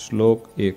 श्लोक 1।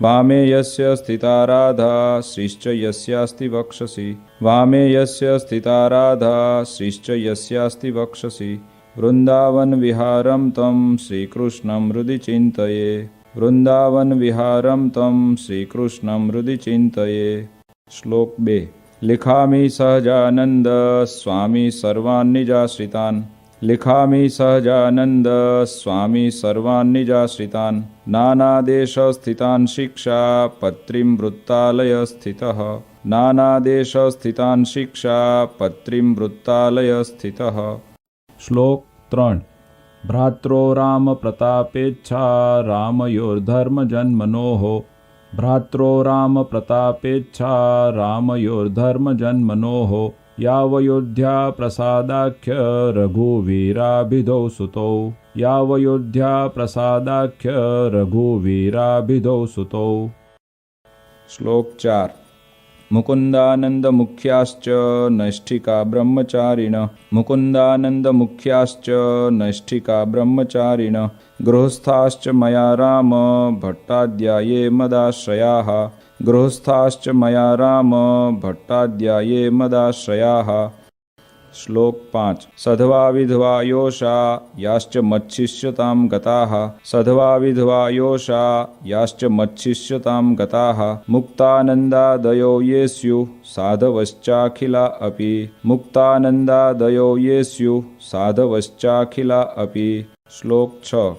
वामे यस्य स्थिता राधा श्रीश्च यस्यास्ति वक्षसि। वामे यस्य स्थिता राधा श्रीश्च यस्यास्ति वक्षसि। वृंदावन विहारं तं श्रीकृष्णं हृदि चिन्तये। वृंदावन विहारं तं श्रीकृष्णं हृदि चिन्तये। श्लोक 2। लिखामि सहजानंद स्वामी सर्वान् निजाश्रितान्। लिखामि सहजानंद स्वामी सर्वान् निजाश्रितान्। नानादेशस्थितान् शिक्षा पत्रीं वृत्तालय स्थितः। नानादेशस्थितान् शिक्षा पत्रीं वृत्तालय स्थितः। श्लोक 3। भ्रात्रो राम प्रतापेच्छा रामयोर्धर्म जन्मनोः। भ्रात्रो राम प्रतापेच्छा रामयोर्धर्म जन्मनोः। यावयोध्या प्रसादाख्य रघुवीराभिधौ सुतौ। यावयोध्या प्रसादाख्य रघुवीराभिधौ सुतौ। श्लोक 4। मुकुंदानंद मुख्याश्च नैष्ठिका ब्रह्मचारिण। मुकुंदानंद मुख्याश्च नैष्ठिका ब्रह्मचारिण। गृहस्थाश्च मया राम भट्टाध्याये मदाश्रयाः। गृहस्थाश्च मया राम भट्टाध्याये मदाश्रयाः। श्लोक 5। सधवा विधवा योषा याश्च मच्छिष्यतां गताः। सधवा विधवा योषा याश्च मच्छिष्यतां गताः। मुक्तानन्दादयो ये स्युः साधवश्चाखिला अपि। मुक्तानन्दादयो ये स्युः साधवश्चाखिला अपि। श्लोक 6।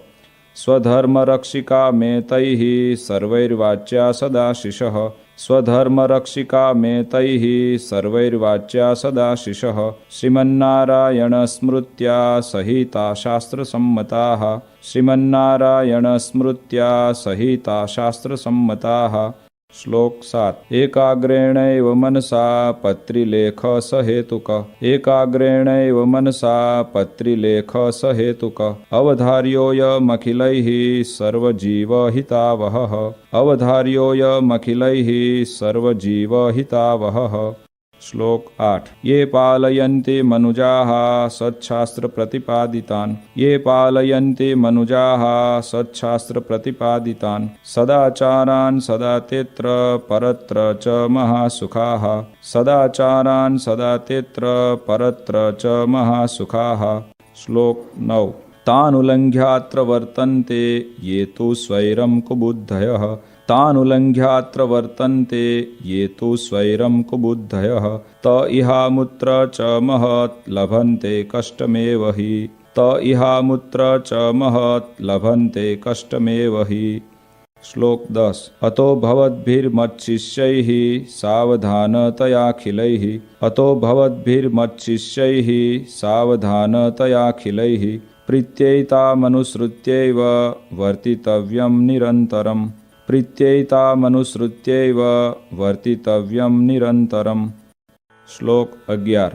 स्वधर्मरक्षिका मे तैः सर्वैर्वाच्या सदाशिषः। स्वधर्मरक्षिका मे तैः सर्वैर्वाच्या सदाशिषः। श्रीमन्नारायणस्मृत्या सहिता शास्त्रसम्मताः। श्रीमन्नारायणस्मृत्या सहिता शास्त्रसम्मताः। श्लोक 7। एकाग्रेणैव मनसा पत्रिलेख सहेतुक। एकाग्रेणैव मनसा पत्रिलेख सहेतुक। अवधार्योऽयमखिलैः सर्वजीवहितावहः। अवधार्योऽयमखिलैः सर्वजीवहितावहः। श्लोक 8। ये पालयन्ति मनुजाः सच्छास्त्रप्रतिपादितान्। ये पालयन्ति मनुजाः सच्छास्त्रप्रतिपादितान्। सदाचारान् सदा तेऽत्र परत्र च महासुखाः। सदाचारान् सदा तेऽत्र परत्र च महासुखाः। श्लोक 9। तानुलङ्घ्यात्र वर्तन्ते ये तु स्वैरं कुबुद्धयः। तानुलङ्घ्यात्र वर्तन्ते ये तु स्वैरं कुबुद्धयः। त इहामुत्र च महत् लभन्ते कष्टमेव हि। त इहामुत्र च महत् लभन्ते कष्टमेव हि। श्लोक 10। अतो भवद्भिर्मच्छिष्यैः सावधानतयाखिलैः। अतो भवद्भिर्मच्छिष्यैः सावधानतयाखिलैः। प्रीत्यैतामनुसृत्यैव वर्तितव्यं निरन्तरम्। प्रीत्यैतामनुसृत्यैव वर्तितव्यं निरन्तरम्। श्लोक 11।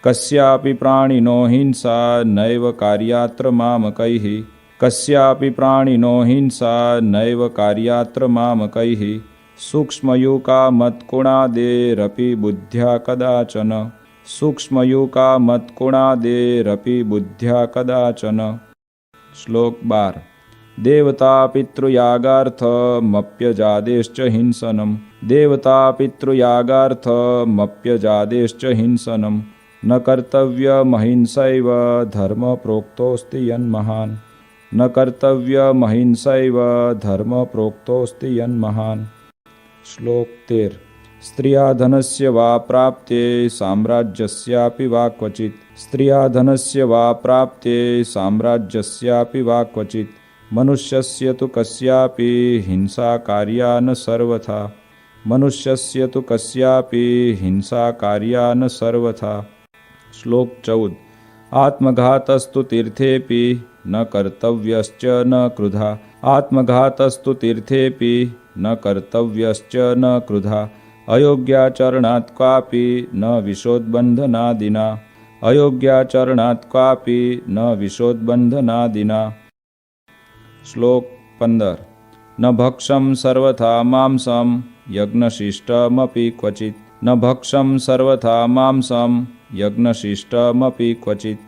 कस्यापि प्राणिनो हिंसा नैव कार्यात्र मामकैः। कस्यापि प्राणिनो हिंसा नैव कार्यात्र मामकैः। सूक्ष्मयूका मत्कुणादेरपि बुद्ध्या कदाचन। सूक्ष्मयूका मत्कुणादेरपि बुद्ध्या कदाचन। श्लोक 12। देवता पितृयागार्थमप्यजादेश्च हिंसनम्। देवता पितृयागार्थमप्यजादेश्च हिंसनम्। न कर्तव्यमहिंसैव धर्म प्रोक्तोऽस्ति यन्महान्। न कर्तव्यमहिंसैव धर्म प्रोक्तोऽस्ति यन्महान्। श्लोक 13। स्त्रिया धनस्य वा प्राप्ते साम्राज्यस्यापि वा क्वचित्। स्त्रिया धनस्य वा प्राप्ते साम्राज्यस्यापि वा क्वचित्। मनुष्यस्य तु कस्यापि हिंसा कार्या न सर्वथा। मनुष्यस्य तु कस्यापि हिंसा कार्या न सर्वथा। श्लोक 14। आत्मघातस्तु तीर्थेऽपि न कर्तव्यश्च न क्रुधा। आत्मघातस्तु तीर्थेऽपि न कर्तव्यश्च न क्रुधा। अयोग्याचरणात् क्वापि न विशोद्बन्धनादिना। अयोग्याचरणात् क्वापि न विशोद्बन्धनादिना। श्लोक 15। न भक्षं सर्वथा मांसं यज्ञशिष्टमपि क्वचित्। न भक्षं सर्वथा मांसं यज्ञशिष्टमपि क्वचित्।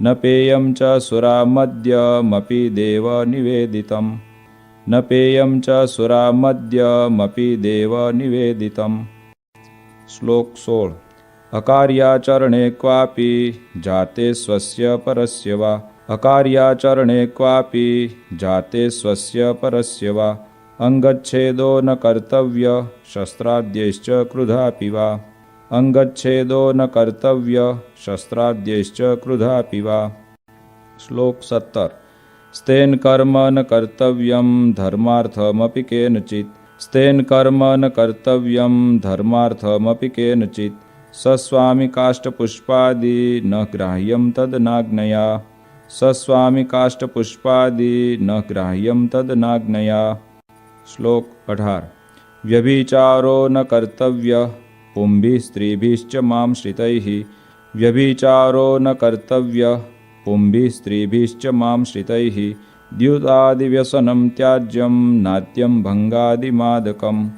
न पेयं च सुरामद्यमपि देव निवेदितम्। न पेयं च सुरामद्यमपि देवनिवेदितम्। श्लोक 16। अकार्याचरणे क्वापि जाते स्वस्य परस्य वा अकार्याचरणे क्वापि जाते स्वस्य परस्य वा अंगच्छेदो न कर्तव्य शस्त्राद्यैश्च क्रुधापि वा अंगच्छेदो न कर्तव्य शस्त्राद्यैश्च क्रुधापि वा। श्लोक 17। स्तेन कर्म न कर्तव्यं धर्मार्थमपि केनचित् स्तेन कर्म न कर्तव्यं धर्मार्थमपि केनचित् सस्वामि काष्ठपुष्पादि न ग्राह्यं तदनाज्ञया सस्वामि काष्ठपुष्पादि न ग्राह्यं तदनाज्ञया। श्लोक 18। व्यभिचारो न कर्तव्यः पुंभिः स्त्रीभिश्च मां श्रितैः व्यभिचारो न कर्तव्यः पुंभिः स्त्रीभिश्च मां श्रितैः द्युतादिव्यसनं त्याज्यं नात्यं भंगादिमादकम्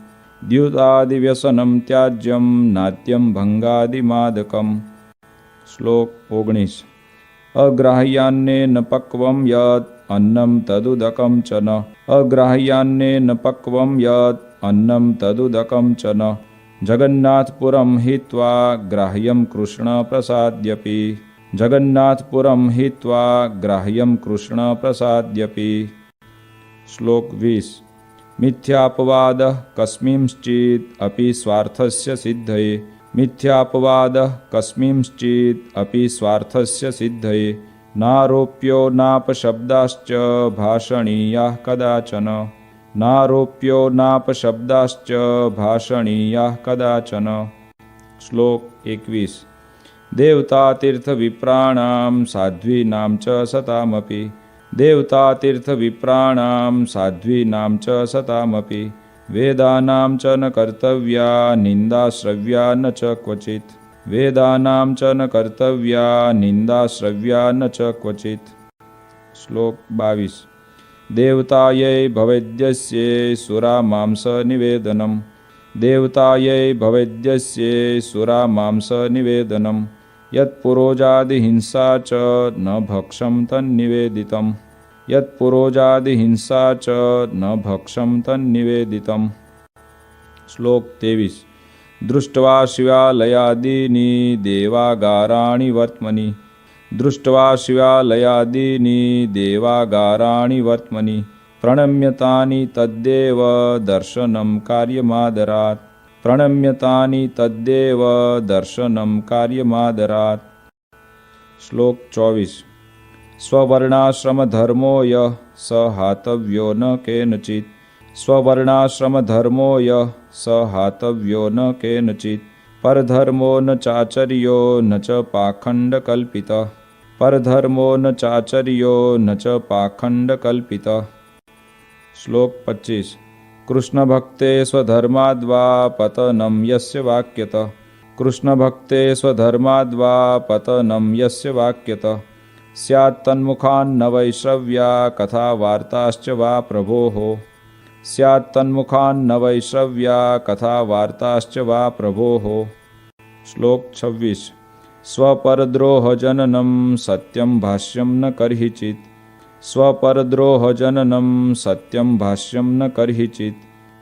द्युतादिव्यसनं त्याज्यं नात्यं भंगादिमादकम्। श्लोक 19। अग्राह्यान्नेन पक्वं यत् अन्नं तदुदकं च न अग्राह्यान्नेन पक्वं यत् अन्नं तदुदकं च न जगन्नाथपुरं हित्वा ग्राह्यं कृष्णप्रसाद्यपि जगन्नाथपुरं हित्वा ग्राह्यं कृष्णप्रसाद्यपि। श्लोक 20। मिथ्यापवादः कस्मिंश्चित् अपि स्वार्थस्य सिद्धये मिथ्यापवादः कस्मिंश्चित् अपि स्वार्थस्य सिद्धये नारोप्यो नापशब्दाश्च भाषणीयाः कदाचन नारोप्यो नापशब्दाश्च भाषणीयाः कदाचन। श्लोक 21। देवतातीर्थविप्राणां साध्वीनां च सतामपि देवतातीर्थविप्राणां साध्वीनां च सतामपि वेदानां च न कर्तव्या निन्दाश्रव्या न च क्वचित् वेदानां च न कर्तव्या निन्दाश्रव्या न च क्वचित्। श्लोक 22। देवतायै भवेद्यस्ये सुरामांसनिवेदनम् देवतायै भवेद्यस्ये सुरामांसनिवेदनम् यत्पुरोजादिहिंसा च न भक्षं तन्निवेदितम् यत्पुरोजादिहिंसा च न भक्षं तन्निवेदितम्। श्लोक 23। दृष्ट्वा शिवालयादीनि देवागाराणि वर्त्मनि दृष्ट्वा शिवालयादीनि देवागाराणि वर्त्मनि प्रणम्यतानि तद्देव दर्शनं कार्यमादरात् प्रणम्यतानि तद्देव दर्शनं कार्यमादरात्। श्लोक 24। स्ववर्णाश्रमधर्मो यः स हातव्यो न केनचित् स्ववर्णाश्रमधर्मो यः स हातव्यो न केनचित् परधर्मो न चाचर्यो न च पाखण्डकल्पितः परधर्मो न चाचर्यो न च पाखण्डकल्पितः। श्लोक 25। कृष्णभक्ते स्वधर्माद्वा पतनं यस्य वाक्यतः कृष्णभक्ते स्वधर्माद्वा पतनं यस्य वाक्यतः स्यात् तन्मुखान्न वैश्रव्या कथा वार्ताश्च वा प्रभोः स्यात् तन्मुखान्न वैश्रव्या कथा वार्ताश्च वा प्रभोः। श्लोक 26। स्वपरद्रोहजननं सत्यं भाष्यं न कर्हिचित् स्वपरद्रोहजननं सत्यं भाष्यं न कर्हिचित्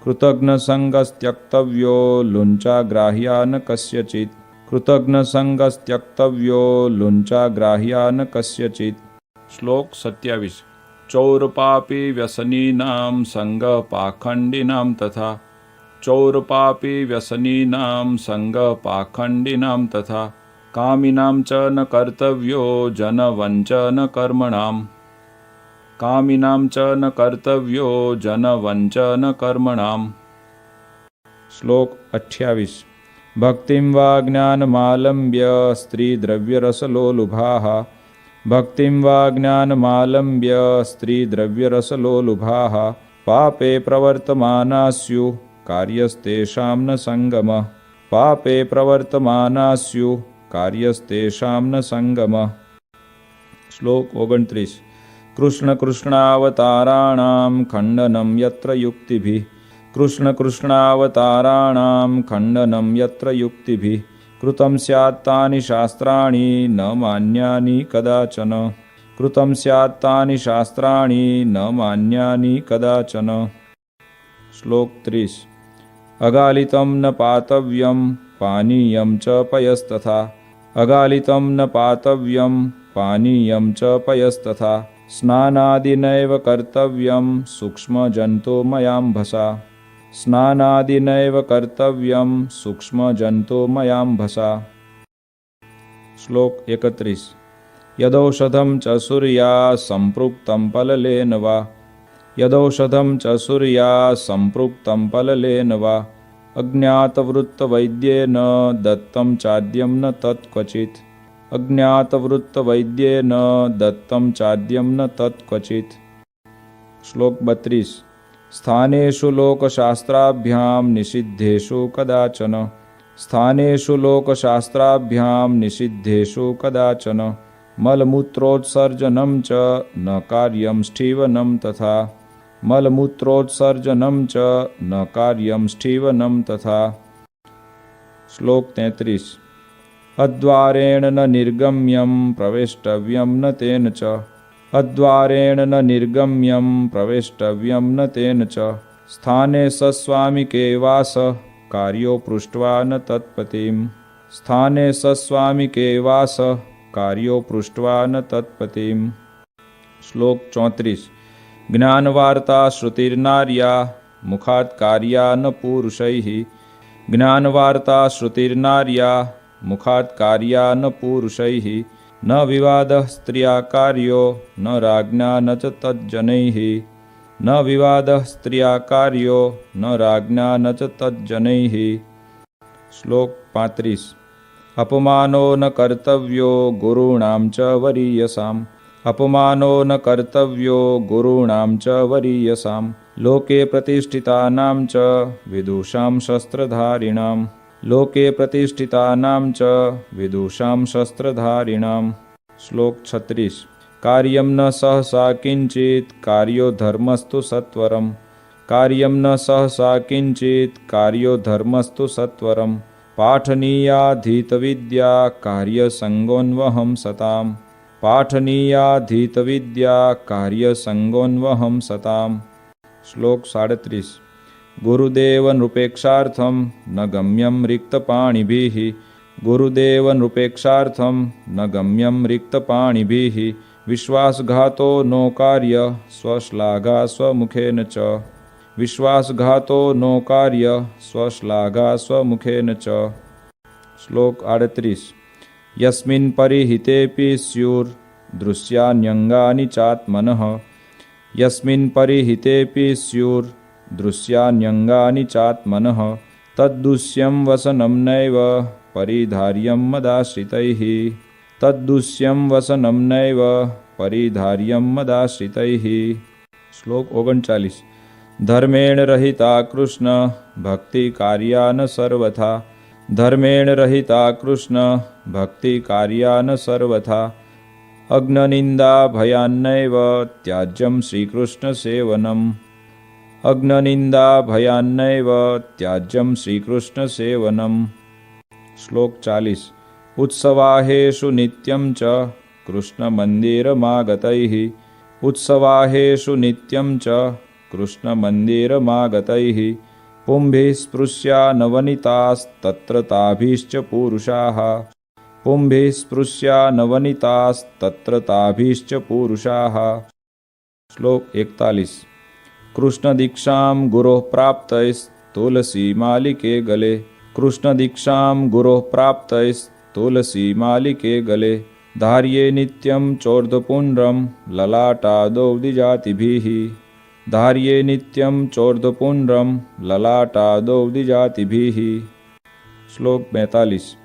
कृतघ्नसङ्गस्त्यक्तव्यो लुञ्चाग्राह्या न कस्यचित् कृतघ्नसङ्गस्त्यक्तव्यो लुञ्चाग्राह्या न कस्यचित्। श्लोक 27। चौरपापी व्यसनीनां संगपाखण्डिनां तथा चौरपापी व्यसनीनां संगपाखण्डिनां तथा कामिनां च न कर्तव्यो जनवञ्चन कर्मणाम् कामिनां च न कर्तव्यो जनवञ्चन कर्मणाम्। श्लोक 28। भक्तिं वा ज्ञानमालम्ब्य स्त्रीद्रव्यरसलोलुभाः भक्तिं वा ज्ञानमालम्ब्य स्त्रीद्रव्यरसलोलुभाः पापे प्रवर्तमाना स्युः कार्यस्तेषां न सङ्गमः पापे प्रवर्तमाना स्युः कार्यस्तेषां न सङ्गमः। श्लोक 29। कृष्ण कृष्णावताराणां खण्डनं यत्र युक्तिभिः कृष्ण कृष्णावताराणां खण्डनं यत्र युक्तिभिः कृतं स्यात् तानि शास्त्राणि न मान्यानि कदाचन कृतं स्यात् तानि शास्त्राणि न मान्यानि कदाचन। श्लोक 30। अगालितं न पातव्यं पानीयं च पयस्तथा। अगालितं न पातव्यं पानीयं च पयस्तथा। स्नानादिनैव कर्तव्यं सूक्ष्मजन्तुमयाम्भसा। स्नानादिनैव कर्तव्यं सूक्ष्मजन्तुमयाम्भसा। श्लोक 31। यदौषधं च सूर्या सम्पृक्तं पललेन वा। यदौषधं च सूर्या सम्पृक्तं पललेन वा। अज्ञातवृत्तवैद्येन दत्तं चाद्यं न तत्क्वचित्। अज्ञातवृत्तवैद्येन दत्तं चाद्यं न तत्क्वचित्। श्लोक 32। स्थानेषु लोकशास्त्राभ्यां निषिद्धेषु कदाचन। स्थानेषु लोकशास्त्राभ्यां निषिद्धेषु कदाचन। मलमूत्रोत्सर्जनं च न कार्यं स्ठीवनं तथा। मलमूत्रोत्सर्जनं च न कार्यं स्ठीवनं तथा। श्लोक 33। अद्वारेण न निर्गम्यं प्रवेष्टव्यं न तेन च। अद्वारेण न निर्गम्यं प्रवेष्टव्यं न तेन च। स्थाने सस्वामिके वास कार्यो पृष्ट्वा न तत्पतिम्। स्थाने सस्वामिके वास कार्यो पृष्ट्वा न तत्पतिम्। श्लोक 34। ज्ञानवार्ता श्रुतिर्नार्या मुखात् कार्या न पुरुषैः। ज्ञानवार्ता श्रुतिर्नार्या मुखात् कार्या न पुरुषैः। न विवादः स्त्रिया कार्यो न राज्ञा न च तज्जनैः। न विवादः स्त्रिया कार्यो न राज्ञा न च तज्जनैः। श्लोक 35। अपमानो न कर्तव्यो गुरूणां च वरीयसाम्। अपमानो न कर्तव्यो गुरूणां च वरीयसां। लोके प्रतिष्ठितानां च विदुषां शस्त्रधारिणां। लोके प्रतिष्ठितानां च विदुषां शस्त्रधारिणां। श्लोक 36। कार्यं न सहसा किंचित् कार्यो धर्मस्तु सत्वरम्। कार्यं न सहसा किंचित् कार्यो धर्मस्तु सत्वरम्। पाठनीयाधीतविद्या कार्यसङ्गोन्वहं सताम्। पाठनीयाधीतविद्या कार्यसङ्गोन्वहं सताम्। श्लोक 37। गुरुदेव नृपेक्षार्थं न गम्यं रिक्तपाणिभिः। गुरुदेव नृपेक्षार्थं न गम्यं रिक्तपाणिभिः। विश्वासघातो नो कार्य स्वश्लाघा स्वमुखेन च। विश्वासघातो नो कार्य स्वश्लाघा स्वमुखेन च। श्लोक 38। यस्मिन् परिहितेऽपि स्युर्दृश्यान्यङ्गानि चात्मनः। यस्मिन् परिहितेऽपि स्युर्दृश्यान्यङ्गानि चात्मनः। तद्दुष्यं वसनं नैव परिधार्यं मदाश्रितैः। तद्दुष्यं वसनं नैव परिधार्यं मदाश्रितैः। श्लोक 39। धर्मेण रहिता कृष्ण भक्ति कार्या न सर्वथा। धर्मेण रहिता कृष्ण भक्ति कार्या न सर्वथा। अग्ननिंदा भयान्नैव त्याज्यं श्रीकृष्ण सेवनम्। अग्ननिंदा भयान्नैव त्याज्यं श्रीकृष्ण सेवनम्। श्लोक 40। उत्सवाहेषु नित्यं च कृष्णमन्दिरमागतैः। उत्सवाहेषु नित्यं च कृष्णमन्दिरमागतैः। पुंभिः स्पृश्या नवनीतास्तत्र ताभिश्च पुरुषाः। पुंभिः स्पृश्या नवनीतास्तत्र ताभिश्च पुरुषाः। श्लोक 41। कृष्णदीक्षां गुरोः प्राप्तैस्तुलसीमालिके गले। कृष्णदीक्षां गुरोः प्राप्तैस्तुलसीमालिके गले। धार्ये नित्यं चोर्ध्वपुण्ड्रं ललाटादौ द्विजातिभिः। धार्ये नित्यं चोर्ध्वपुण्ड्रं ललाटादौ द्विजातिभिः। श्लोक 42।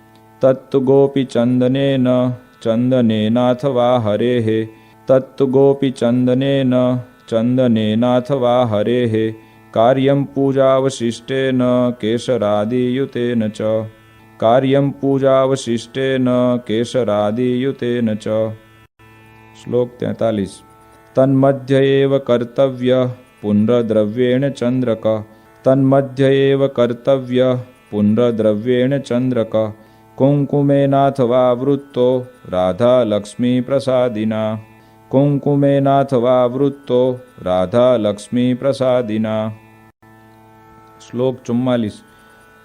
तत्तु गोपीचन्दनेन चन्दनेनाथवा हरेः। तत्तु गोपीचन्दनेन चन्दनेनाथवा हरेः। कार्यं पूजावशिष्टेन केशरादियुतेन च। कार्यं पूजावशिष्टेन केशरादियुतेन च। श्लोक 43। तन्मध्य एव कर्तव्यः पुण्ड्रद्रव्येण चन्द्रक। तन्मध्य एव कर्तव्यः पुण्ड्रद्रव्येण चन्द्रक। कुङ्कुमेनाथवा वृत्तो राधा लक्ष्मी प्रसादिना। कुङ्कुमेनाथवा वृत्तो राधा लक्ष्मी प्रसादिना। श्लोक 44।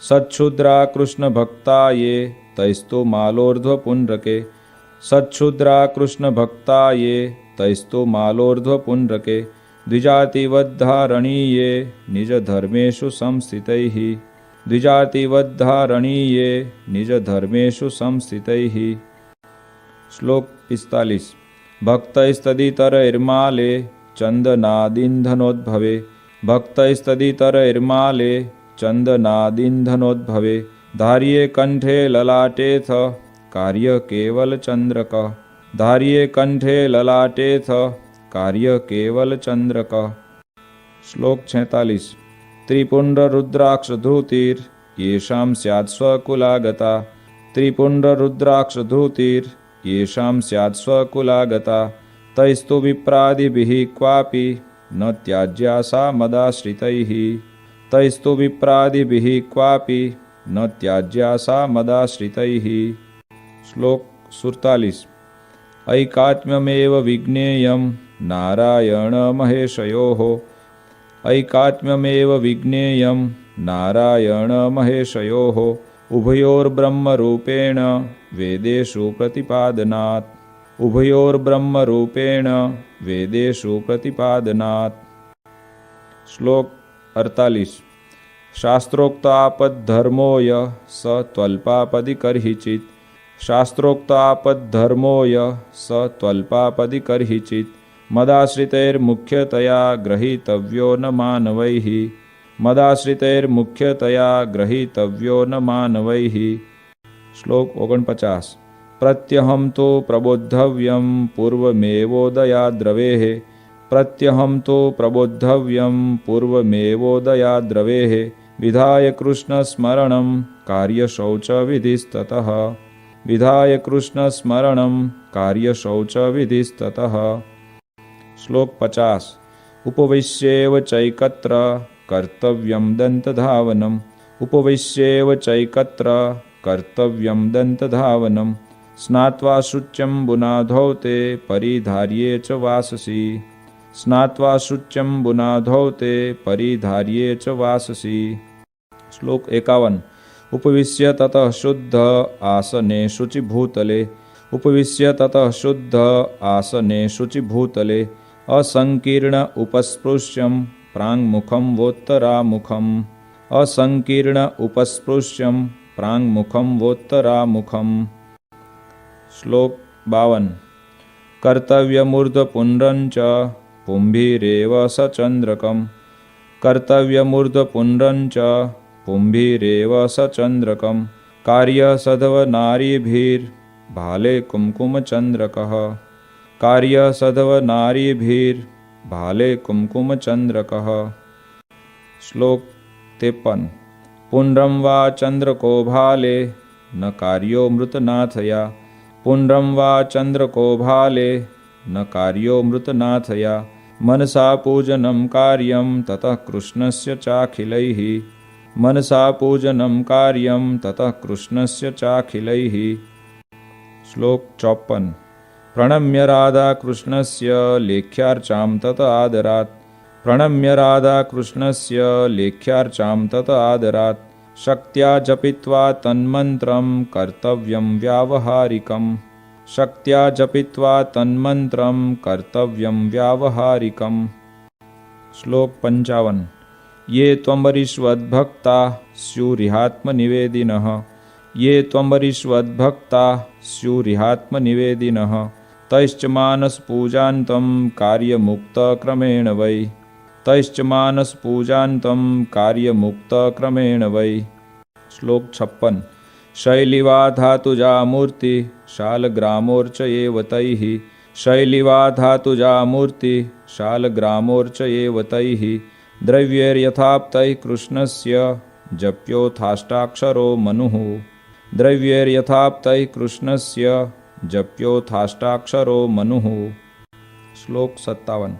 सच्छुद्रा कृष्ण भक्ता ये तैस्तु मालोर्ध्व पुण्ड्रके। सच्छुद्रा कृष्ण भक्ता ये तैस्तु मालोर्ध्व पुण्ड्रके। द्विजातिवद्धारणीये निज धर्मेषु संस्थितैः। द्विजातिवद्धारणीये निज धर्मेषु संस्थितैः। श्लोक 45। भक्तैस्तदितरैर्माले चन्दनादिन्धनोद्भवे। भक्तैस्तदितरैर्माले चन्दनादिन्धनोद्भवे। धार्ये कंठे ललाटेथ कार्य केवल चंद्रक। धार्ये कंठे ललाटेथ कार्य केवल चंद्रक। श्लोक 46। त्रिपुण्ड्ररुद्राक्षधूतिर् येषां स्यात् स्वकुलागता। त्रिपुण्ड्ररुद्राक्षधूतिर् येषां स्यात् स्वकुलागता। तैस्तु विप्रादिभिः क्वापि न त्याज्या सा मदाश्रितैः। तैस्तु विप्रादिभिः क्वापि न त्याज्या सा मदाश्रितैः। श्लोक 47। ऐकात्म्यमेव विज्ञेयं नारायणमहेशयोः। ऐकात्म्यमेव विज्ञेयं नारायणमहेशयोः। उभयोर्ब्रह्मरूपेण वेदेषु प्रतिपादनात्। उभयोर्ब्रह्मरूपेण वेदेषु प्रतिपादनात्। श्लोक 48। शास्त्रोक्तापद्धर्मो यः स त्वल्पापदिकर्हिचित्। शास्त्रोक्तापद्धर्मो यः स त्वल्पापदिकर्हिचित्। मदाश्रितैर्मुख्यतया ग्रहीतव्यो न मानवैः। मदाश्रितैर्मुख्यतया ग्रहीतव्यो न मानवैः। श्लोक 49। प्रत्यहं तु प्रबोद्धव्यं पूर्वमेवोदयाद्रवेः। प्रत्यहं तु प्रबोद्धव्यं पूर्वमेवोदयाद्रवेः। विधाय कृष्णस्मरणं कार्यशौचविधिस्ततः। विधाय कृष्णस्मरणं कार्यशौचविधिस्ततः। श्लोक 50। उपविश्येव चैकत्र कर्तव्यं दन्तधावनम्। उपविश्येव चैकत्र कर्तव्यं दन्तधावनम्। स्नात्वा शुच्यम्बुनाधौ ते परिधार्ये च वाससि। स्नात्वा शुच्यम्बुनाधौ ते परिधार्ये च वाससि। श्लोक 51। उपविश्य ततः शुद्ध आसने शुचिभूतले। उपविश्य ततः शुद्ध आसने शुचिभूतले। असंकीर्ण उपस्पृश्यं प्राङ्मुखं वोत्तरामुखम्। असंकीर्ण उपस्पृश्यं प्राङ्मुखं वोत्तरामुखम्। श्लोक 52। कर्तव्यमूर्ध्वपुण्ड्रं च पुंभिरेव सचन्द्रकम्। कर्तव्यमूर्ध्वपुण्ड्रं च पुंभिरेव सचन्द्रकम्। कार्यसधवनारीभिर्भाले कुङ्कुमचन्द्रकः। कार्यसधवनारीभिर्भाले कुङ्कुमचन्द्रकः। श्लोक 53। पुण्ड्रं वा चन्द्रको भाले न कार्यो मृतनाथया। पुण्ड्रं वा चन्द्रको भाले न कार्यो मृतनाथया। मनसा पूजनं कार्यं ततः कृष्णस्य चाखिलैः। मनसा पूजनं कार्यं ततः कृष्णस्य चाखिलैः। श्लोक 54। प्रणम्य राधा कृष्णस्य लेख्यार्चां तत आदरात्। प्रणम्य राधा कृष्णस्य लेख्यार्चां तत आदरात्। शक्त्या जपित्वा तन्मन्त्रं कर्तव्यं व्यावहारिकम्। शक्त्या जपित्वा तन्मन्त्रं कर्तव्यं व्यावहारिकम्। श्लोक 55। ये त्वम्बरीष्वद्भक्ता स्युरिहात्मनिवेदिनः। ये त्वम्बरीष्वद्भक्ता स्युरिहात्मनिवेदिनः। तैश्च मानसपूजान्तं कार्यमुक्तक्रमेण वै। तैश्च मानसपूजान्तं कार्यमुक्तक्रमेण वै। श्लोक 56। शैलिवा धातुजा मूर्ति शालग्रामोर्चयेव तैः। शैलिवा धातुजा मूर्ति शालग्रामोर्चयेव तैः। द्रव्यैर्यथाप्तैः कृष्णस्य जप्योथाष्टाक्षरो मनुः। द्रव्यैर्यथाप्तैः कृष्णस्य जप्योथाष्टाक्षरो मनुः। श्लोक 57।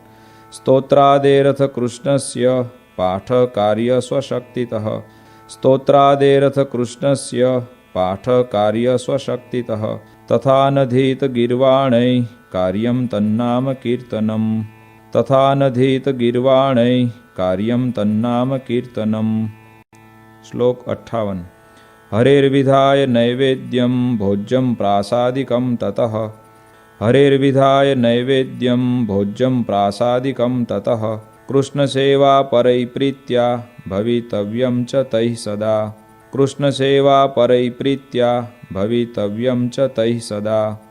स्तोत्रादेरथ कृष्णस्य पाठकार्य स्वशक्तितः। स्तोत्रादेरथ कृष्णस्य पाठकार्य स्वशक्तितः। तथा नधीत गिर्वाणैः कार्यं तन्नाम कीर्तनम् तथा नधीत गीर्वाणैः कार्यं तन्नाम कीर्तनम्। श्लोक 58। हरेर्विधाय नैवेद्यं भोज्यं प्रासादिकं ततः हरेर्विधाय नैवेद्यं भोज्यं प्रासादिकं ततः कृष्णसेवा परैप्रीत्या भवितव्यं च तैः सदा कृष्णसेवा परैप्रीत्या भवितव्यं च तैः सदा।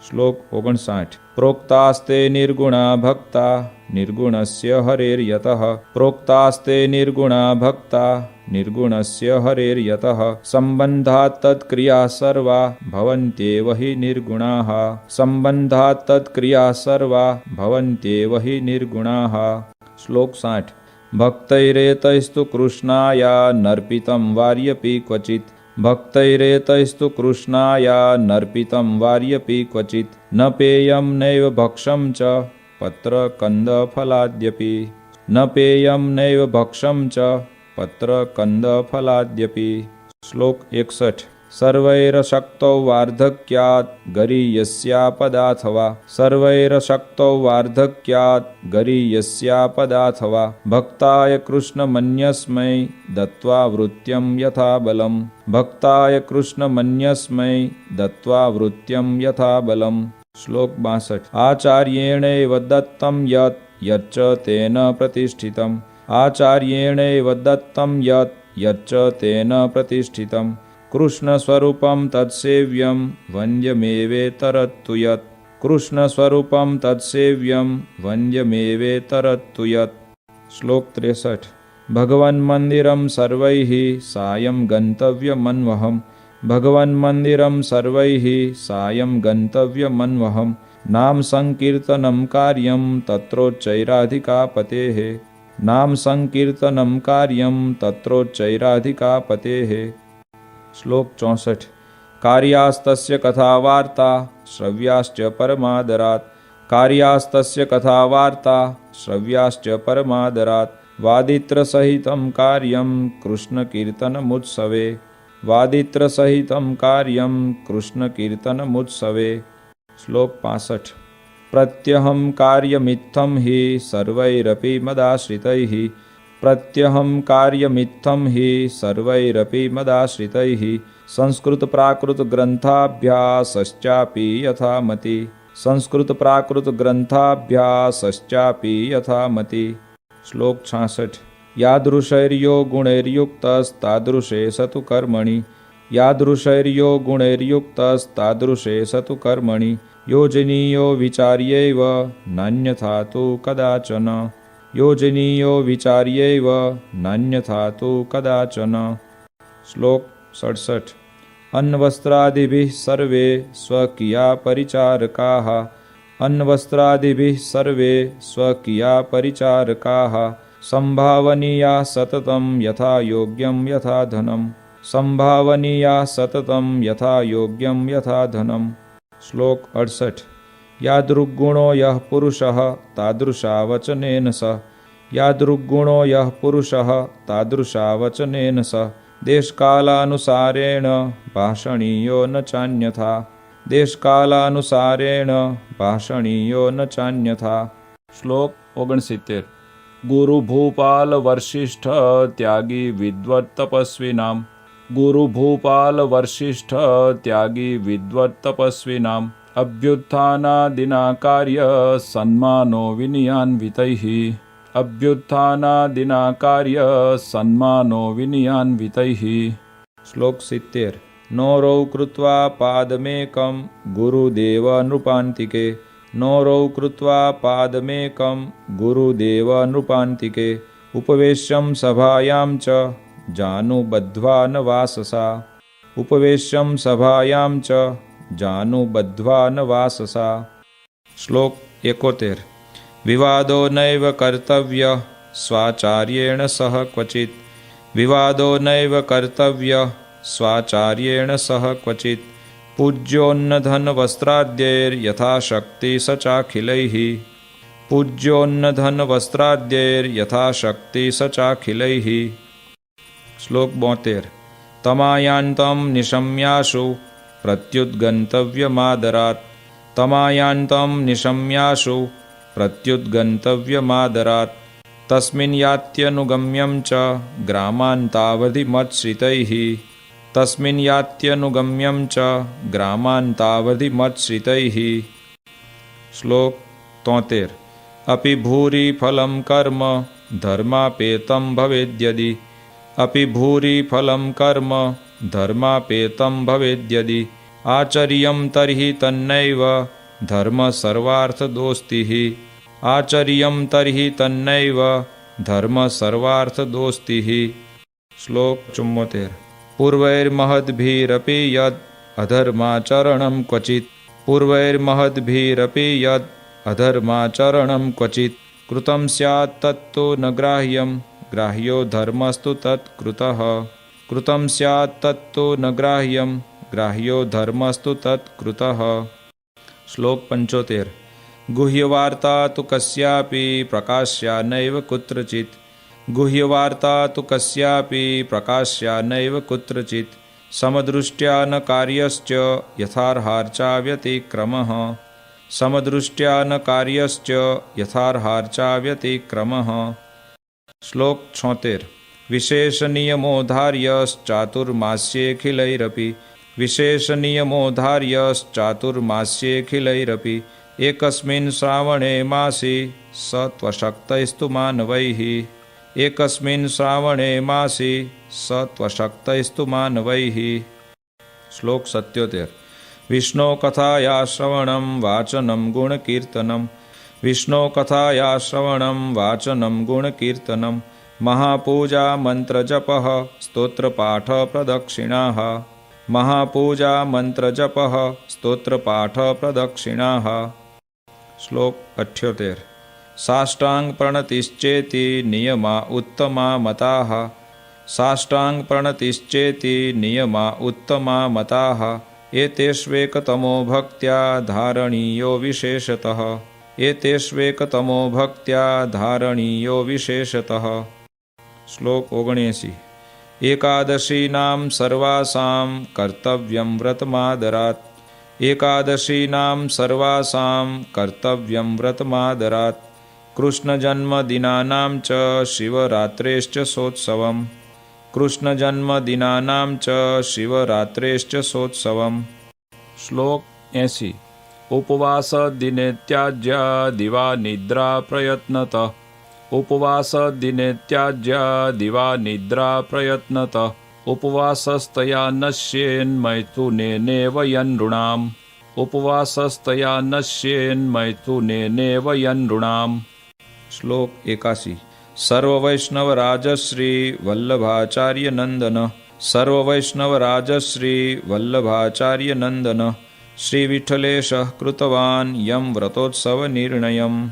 श्लोक 59। प्रोक्तास्ते निर्गुणा भक्ता निर्गुणस्य हरेर्यतः प्रोक्तास्ते निर्गुणा भक्ता निर्गुणस्य हरेर्यतः सम्बन्धात् तत्क्रियाः सर्वा भवन्त्येव हि निर्गुणाः सम्बन्धात् तत्क्रियाः सर्वा भवन्त्येव हि निर्गुणाः। श्लोक 60। भक्तैरेतैस्तु कृष्णाया नर्पितं वार्यपि क्वचित् भक्तैरेतैस्तु कृष्णाया नर्पितं वार्यपि क्वचित् न पेयं नैव भक्षं च पत्रकन्दफलाद्यपि न पेयं नैव भक्षं च पत्रकन्दफलाद्यपि। श्लोक 61। सर्वैरशक्तौ वार्धक्यात् गरीयस्यापदाथवा सर्वैरशक्तौ वार्धक्यात् गरीयस्यापदाथवा भक्ताय कृष्णमन्यस्मै दत्त्वा वृत्यं यथा बलम् भक्ताय कृष्णमन्यस्मै दत्त्वा वृत्यं यथा बलम्। श्लोक 62। आचार्येणैव दत्तं यत् यच्च तेन प्रतिष्ठितम् आचार्येणैव दत्तं यत् यच्च तेन प्रतिष्ठितम् कृष्णस्वरूपं तत्सेव्यं वन्द्यमेवेतरत्तु यत् कृष्णस्वरूपं तत्सेव्यं वन्द्यमेवेतरत्तु यत्। श्लोक 63। भगवन्मन्दिरं सर्वैः सायं गन्तव्यमन्वहम् भगवन्मन्दिरं सर्वैः सायं गन्तव्यमन्वहम् नाम संकीर्तनं कार्यं तत्रोच्चैराधिकापतेः नाम संकीर्तनं कार्यं तत्रोच्चैराधिकापतेः। श्लोक 64। कार्यास्तस्य कथावार्ता श्रव्याश्च परमादरात् कार्यास्तस्य कथावार्ता श्रव्याश्च परमादरात् वादित्रसहितं कार्यं कृष्णकीर्तनमुत्सवे वादित्रसहितं कार्यं कृष्णकीर्तनमुत्सवे। श्लोक 65। प्रत्यहं कार्यमित्थं हि सर्वैरपि मदाश्रितैः प्रत्यहं कार्यमित्थं हि सर्वैरपि मदाश्रितैः संस्कृतप्राकृतग्रन्थाभ्यासश्चापि यथामति संस्कृतप्राकृतग्रन्थाभ्यासश्चापि यथामति। श्लोक 66। यादृशैर्यो गुणैर्युक्तस्तादृशे स तु कर्मणि यादृशैर्यो गुणैर्युक्तस्तादृशे स तु कर्मणि योजनीयो विचार्यैव नान्यथा तु कदाचन योजनीयो विचार्यैव नान्यथा तु कदाचन। श्लोक 67। अन्नवस्त्रादिभिः सर्वे स्वकीया परिचारकाः अन्नवस्त्रादिभिः सर्वे स्वकीया परिचारकाः संभावनीया सततं यथा योग्यं यथा धनं संभावनीया सततं यथा योग्यं यथा धनं। श्लोक 68। यादृग्गुणो यः पुरुषः तादृशावचनेन स यादृग्गुणो यः पुरुषः तादृशावचनेन स देशकालानुसारेण भाषणीयो न चान्यथा देशकालानुसारेण भाषणीयो न चान्यथा। श्लोक 69। गुरुभूपाल वशिष्ठ त्यागी विद्वत् तपस्विनाम् गुरुभूपाल वशिष्ठ त्यागी विद्वत् तपस्विनाम् अभ्युत्थानादिना कार्य सन्मानो विनयान्वितैः अभ्युत्थानादिना कार्य सन्मानो विनयान्वितैः। श्लोक 70। नौरौ कृत्वा पादमेकं गुरुदेव नृपान्तिके नौरौ कृत्वा पादमेकं गुरुदेव नृपान्तिके उपवेश्यं सभायां च जानुबद्ध्वा न वाससा उपवेश्यं सभायां च जानुबद्ध्वा न वाससा। श्लोक 71। विवादो नैव कर्तव्यः स्वाचार्येण सह क्वचित् विवादो नैव कर्तव्यः स्वाचार्येण सह क्वचित् पूज्योन्नधनवस्त्राद्यैर्यथाशक्ति स चाखिलैः पूज्योन्नधनवस्त्राद्यैर्यथाशक्ति स चाखिलैः। श्लोक 72। तमायान्तं निशम्याशु प्रत्युद्गन्तव्यमादरात् तमायान्तं निशम्याशु प्रत्युद्गन्तव्यमादरात् तस्मिन् यात्यनुगम्यं च ग्रामान्तावधिमत्श्रितैः तस्मिन् यात्यनुगम्यं च ग्रामान्तावधिमत्श्रितैः। श्लोक 73। अपि भूरि फलं कर्म धर्मापेतं भवेद्यदि अपि भूरि फलं कर्म धर्मापेतं भवेद्यदि आचर्यं तर्हि तन्नैव धर्म सर्वार्थदोस्तिः आचर्यं तर्हि तन्नैव धर्म सर्वार्थदोस्तिः। श्लोक 74। पूर्वैर्महद्भिरपि यद् अधर्माचरणं क्वचित् पूर्वैर्महद्भिरपि यद् अधर्माचरणं क्वचित् कृतं स्यात् तत्तु न ग्राह्यं ग्राह्यो धर्मस्तु तत्कृतः कृतं स्यात् तत्तु न ग्राह्यं ग्राह्यो धर्मस्तु तत्कृतः। श्लोक 75। गुह्यवार्ता तु कस्यापि प्रकाश्या नैव कुत्रचित् गुह्यवार्ता तु कस्यापि प्रकाश्या नैव कुत्रचित् समदृष्ट्या न कार्यश्च यथार्हार्चा व्यतिक्रमः समदृष्ट्या न कार्यश्च यथार्हार्चा व्यतिक्रमः। श्लोक 76। विशेषनियमोधार्यश्चातुर्मास्येऽखिलैरपि विशेषनियमोधार्यश्चातुर्मास्येऽखिलैरपि एकस्मिन् श्रावणे मासि सत्वशक्तैस्तु मानवैः एकस्मिन् श्रावणे मासि सत्वशक्तैस्तु मानवैः। श्लोक 77। विष्णो कथाया श्रवणं वाचनं गुणकीर्तनं विष्णो कथाया श्रवणं वाचनं गुणकीर्तनं महापूजा मंत्रजपः स्तोत्रपाठ प्रदक्षिणाः महापूजा मंत्रजपः स्तोत्रपाठ प्रदक्षिणाः। श्लोक 78। साष्टांग प्रणतिश्चेति नियमा उत्तमा मताः साष्टांग प्रणतिश्चेति नियमा उत्तमा मताः एतेष्वेकतमो भक्त्या धारणीयो विशेषतः एतेष्वेकतमो भक्त्या धारणीयो विशेषतः। श्लोक 79। एकादशीनां सर्वासां कर्तव्यं व्रतमादरात् एकादशीनां सर्वासां कर्तव्यं व्रतमादरात् कृष्णजन्मदिनानां च शिवरात्रेश्च सोत्सवम् कृष्णजन्मदिनानां च शिवरात्रेश्च सोत्सवम्। श्लोक 80। उपवासदिने त्याज्या दिवा निद्रा प्रयत्नतः उपवासदिने त्याज्या दिवा निद्रा प्रयत्नतः उपवासस्तया नश्येन्मैथुनेनेव यनृणाम् उपवासस्तया नश्येन्मैथुनेनेव यनृणाम्। श्लोक 81। सर्ववैष्णवराजश्री वल्लभाचार्य नंदन सर्ववैष्णवराजश्री वल्लभाचार्य नंदन श्रीविठ्ठलेशः कृतवान् यं व्रतोत्सवनिर्णयम्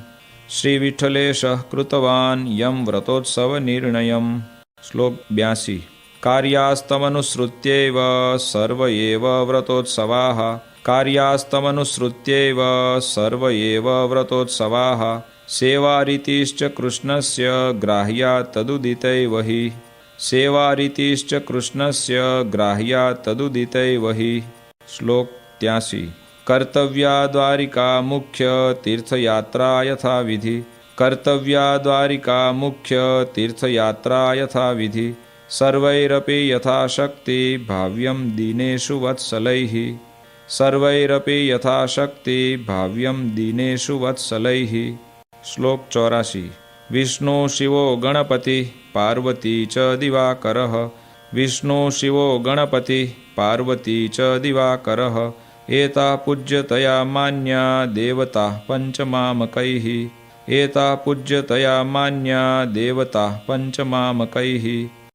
श्रीविठ्ठलेशः कृतवान् यं व्रतोत्सवनिर्णयम्। श्लोक 82। कार्यास्तमनुसृत्यैव सर्व एव व्रतोत्सवाः कार्यास्तमनुसृत्यैव सर्व एव व्रतोत्सवाः सेवारीतिश्च कृष्णस्य ग्राह्या तदुदितैव हि सेवारीतिश्च कृष्णस्य ग्राह्या तदुदितैव हि। श्लोक 83। कर्तव्या द्वारिका मुख्य तीर्थयात्रा यथा विधि कर्तव्या द्वारिका मुख्य तीर्थयात्रा यथा विधि सर्वैरपि यथाशक्ति भाव्यं दीनेषु वत्सलैः सर्वैरपि यथाशक्ति भाव्यं दीनेषु वत्सलैः। श्लोक 84। विष्णु शिवो गणपति पार्वती च दिवाकरः विष्णु शिवो गणपति पार्वती च दिवाकरः एता पूज्यतया मान्या देवता पंचमामकैः एता पूज्यतया मान्या देवता पंचमामकैः।